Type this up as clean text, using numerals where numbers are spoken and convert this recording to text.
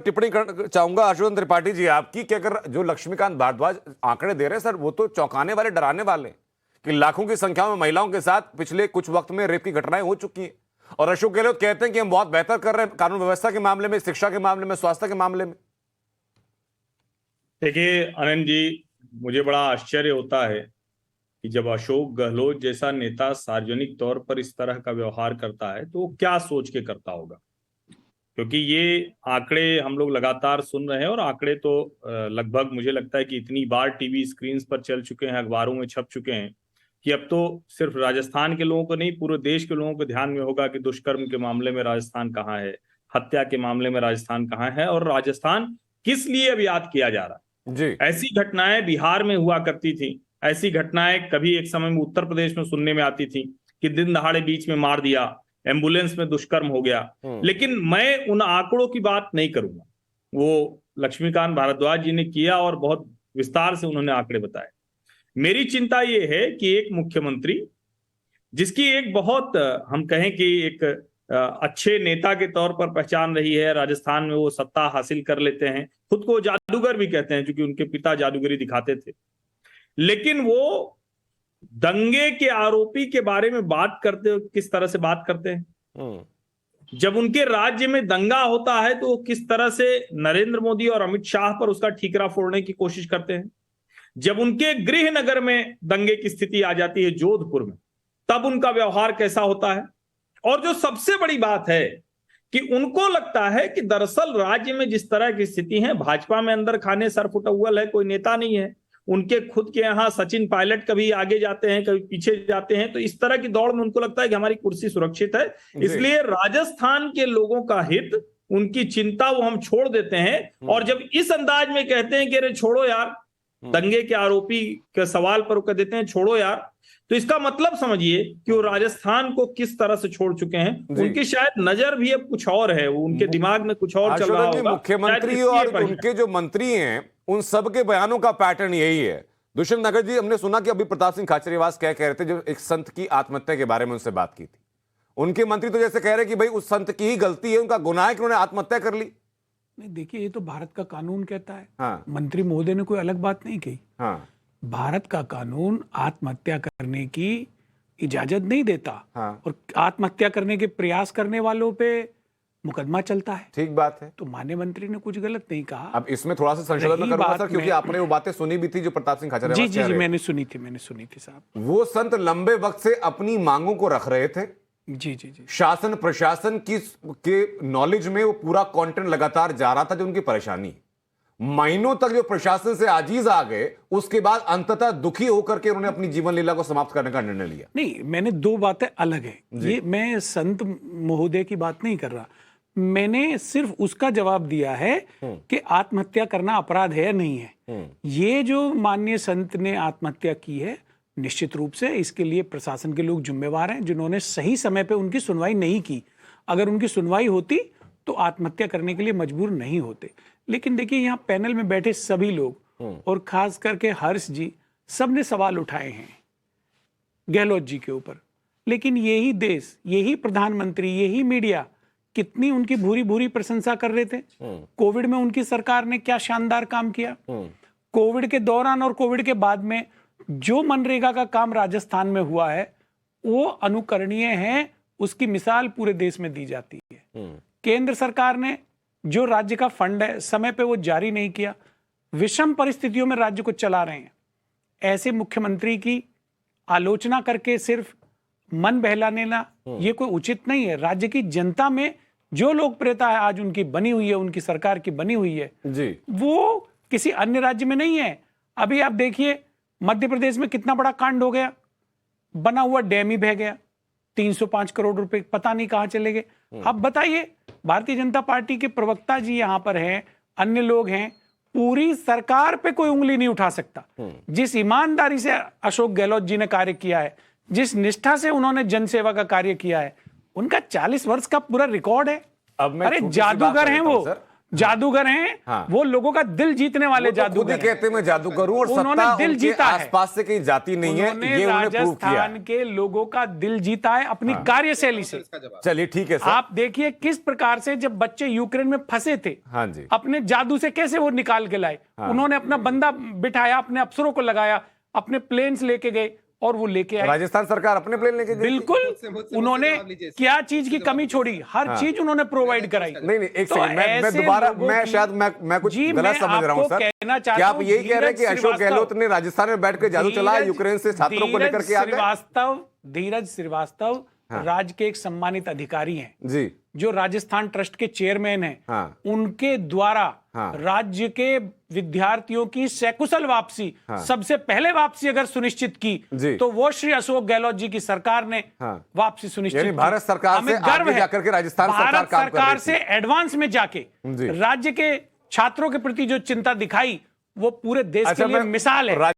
टिप्पणी चाहूंगा आशुतोष त्रिपाठी जी आपकी कि अगर जो लक्ष्मीकांत भारद्वाज आंकड़े दे रहे हैं सर, वो तो चौंकाने वाले, डराने वाले हैं कि लाखों की संख्या में महिलाओं के साथ पिछले कुछ वक्त में रेप की घटनाएं हो चुकी हैं। और अशोक गहलोत कहते हैं कि हम बहुत बेहतर कर रहे हैं कानून व्यवस्था के मामले में, शिक्षा के मामले में, स्वास्थ्य के मामले में। देखिए आनंद जी, मुझे बड़ा आश्चर्य होता है कि जब अशोक गहलोत जैसा नेता सार्वजनिक तौर पर इस तरह का व्यवहार करता है तो वो क्या सोच के करता होगा, क्योंकि ये आंकड़े हम लोग लगातार सुन रहे हैं और आंकड़े तो लगभग मुझे लगता है कि इतनी बार टीवी स्क्रीन पर चल चुके हैं, अखबारों में छप चुके हैं कि अब तो सिर्फ राजस्थान के लोगों को नहीं, पूरे देश के लोगों को ध्यान में होगा कि दुष्कर्म के मामले में राजस्थान कहाँ है, हत्या के मामले में राजस्थान कहाँ है और राजस्थान किस लिए अब याद किया जा रहा है। जी। ऐसी घटनाएं बिहार में हुआ करती थी, ऐसी घटनाएं कभी एक समय में उत्तर प्रदेश में सुनने में आती थी कि दिन दहाड़े बीच में मार दिया, एम्बुलेंस में दुष्कर्म हो गया। लेकिन मैं उन आंकड़ों की बात नहीं करूंगा, वो लक्ष्मीकांत भारद्वाज जी ने किया और बहुत विस्तार से उन्होंने आंकड़े बताए। मेरी चिंता ये है कि एक मुख्यमंत्री जिसकी एक बहुत हम कहें कि एक अच्छे नेता के तौर पर पहचान रही है, राजस्थान में वो सत्ता हासिल कर लेते हैं, खुद को जादूगर भी कहते हैं क्योंकि उनके पिता जादूगरी दिखाते थे, लेकिन वो दंगे के आरोपी के बारे में बात करते हो किस तरह से बात करते हैं। जब उनके राज्य में दंगा होता है तो वो किस तरह से नरेंद्र मोदी और अमित शाह पर उसका ठीकरा फोड़ने की कोशिश करते हैं। जब उनके गृह नगर में दंगे की स्थिति आ जाती है, जोधपुर में, तब उनका व्यवहार कैसा होता है। और जो सबसे बड़ी बात है कि उनको लगता है कि दरअसल राज्य में जिस तरह की स्थिति है, भाजपा में अंदर खाने सर फुटअव्वल है, कोई नेता नहीं है। उनके खुद के यहाँ सचिन पायलट कभी आगे जाते हैं, कभी पीछे जाते हैं, तो इस तरह की दौड़ में उनको लगता है कि हमारी कुर्सी सुरक्षित है, इसलिए राजस्थान के लोगों का हित, उनकी चिंता वो हम छोड़ देते हैं। और जब इस अंदाज में कहते हैं कि अरे छोड़ो यार, दंगे के आरोपी के सवाल पर कह देते हैं छोड़ो यार, तो इसका मतलब समझिए कि वो राजस्थान को किस तरह से छोड़ चुके हैं। उनकी शायद नजर भी अब कुछ और है, वो उनके दिमाग में कुछ और चल रहा होगा। मुख्यमंत्री और उनके जो मंत्री हैं उन सब के बयानों का पैटर्न यही है। दुष्यंत नगर जी, हमने सुना कि अभी प्रताप सिंह खाचरियावास क्या कह रहे थे जब एक संत की आत्महत्या के बारे में उनसे बात की थी, उनके मंत्री तो जैसे कह रहे कि भाई उस संत की ही गलती है, उनका गुनाह है कि उन्होंने आत्महत्या कर ली। नहीं, देखिए ये तो भारत का कानून कहता है। हाँ। मंत्री महोदय ने कोई अलग बात नहीं कही। हाँ। भारत का कानून आत्महत्या करने की इजाजत नहीं देता। हाँ। और आत्महत्या करने के प्रयास करने वालों पे मुकदमा चलता है। ठीक बात है। तो माननीय मंत्री ने कुछ गलत नहीं कहा। अब इसमें थोड़ा सा संशोधन मैं करूंगा सर, क्योंकि आपने वो बातें सुनी भी थी जो प्रताप सिंह खाचरियावास जी मैंने सुनी थी साहब। वो संत लंबे वक्त से अपनी मांगों को रख रहे थे। जी। शासन प्रशासन के नॉलेज में वो पूरा कंटेंट लगातार जा रहा था जो उनकी परेशानी, महीनों तक जो प्रशासन से आजीज आ गए, उसके बाद अंततः दुखी होकर के उन्होंने अपनी जीवन लीला को समाप्त करने का निर्णय लिया। नहीं, मैंने दो बातें अलग है, ये मैं संत महोदय की बात नहीं कर रहा, मैंने सिर्फ उसका जवाब दिया है कि आत्महत्या करना अपराध है या नहीं है। ये जो माननीय संत ने आत्महत्या की है, निश्चित रूप से इसके लिए प्रशासन के लोग जिम्मेवार हैं जिन्होंने सही समय पे उनकी सुनवाई नहीं की। अगर उनकी सुनवाई होती तो आत्महत्या करने के लिए मजबूर नहीं होते। लेकिन देखिए, यहाँ पैनल में बैठे सभी लोग और खास करके हर्ष जी, सब ने सवाल उठाए हैं गहलोत जी के ऊपर, लेकिन यही देश, यही प्रधानमंत्री, यही मीडिया कितनी उनकी भूरी भूरी प्रशंसा कर रहे थे। कोविड में उनकी सरकार ने क्या शानदार काम किया। कोविड के दौरान और कोविड के बाद में जो मनरेगा का काम राजस्थान में हुआ है वो अनुकरणीय है, उसकी मिसाल पूरे देश में दी जाती है। केंद्र सरकार ने जो राज्य का फंड है समय पे वो जारी नहीं किया, विषम परिस्थितियों में राज्य को चला रहे हैं। ऐसे मुख्यमंत्री की आलोचना करके सिर्फ मन बहलाने ना, ये कोई उचित नहीं है। राज्य की जनता में जो लोकप्रियता है आज उनकी बनी हुई है, उनकी सरकार की बनी हुई है जी, वो किसी अन्य राज्य में नहीं है। अभी आप देखिए मध्य प्रदेश में कितना बड़ा कांड हो गया, बना हुआ डैम ही बह गया, 305 करोड़ रुपए पता नहीं कहां चले गए। अब बताइए, भारतीय जनता पार्टी के प्रवक्ता जी यहां पर हैं, अन्य लोग हैं, पूरी सरकार पे कोई उंगली नहीं उठा सकता। जिस ईमानदारी से अशोक गहलोत जी ने कार्य किया है, जिस निष्ठा से उन्होंने जनसेवा का कार्य किया है, उनका 40 वर्ष का पूरा रिकॉर्ड है। अरे जादूगर हैं वो, जादूगर हैं। हाँ। वो लोगों का दिल जीतने वाले वो तो खुद जादूगर ही हैं। कहते हैं मैं जादूगर हूं और उन्होंने सत्ता दिल उनके जीता है। आसपास से कहीं जाती नहीं है, उन्होंने ये उन्होंने प्रूव किया राजस्थान है। के लोगों का दिल जीता है अपनी कार्यशैली से। चलिए ठीक है सर। आप देखिए किस प्रकार से जब बच्चे यूक्रेन में फंसे थे, हाँ जी। अपने जादू से कैसे वो निकाल के लाए। उन्होंने अपना बंदा बिठाया, अपने अफसरों को लगाया, अपने प्लेन्स लेके गए और वो लेके आए। राजस्थान सरकार अपने प्लेन लेके गई थी? बिल्कुल। उन्होंने क्या चीज की कमी छोड़ी, हर चीज उन्होंने प्रोवाइड कराई। नहीं नहीं, एक तो सेकंड, मैं ऐसे दोबारा, लोगों मैं की- शायद मैं कुछ जी, गलत मैं समझ रहा हूं आपको सर। कहना चाहता क्या आप हूं, यही कह रहे हैं कि धीरज अशोक श्रीवास्तव- गहलोत ने राजस्थान में बैठ के जादू चलाया, यूक्रेन से छात्रों को लेकर के आ गए? धीरज श्रीवास्तव राज्य के एक सम्मानित अधिकारी हैं, जी जो राजस्थान ट्रस्ट के चेयरमैन हैं। हाँ। उनके द्वारा हाँ। राज्य के विद्यार्थियों की सकुशल वापसी, सबसे पहले वापसी अगर सुनिश्चित जी। की तो वो श्री अशोक गहलोत जी की सरकार ने हाँ। वापसी सुनिश्चित यानी की। भारत सरकार हमें से गर्व आगे है। जाकर के राजस्थान सरकार भारत काम कर सरकार रही से थी। एडवांस में जाके जी। राज्य के छात्रों के प्रति जो चिंता दिखाई, वो पूरे देश अच्छा, के लिए मैं मिसाल है।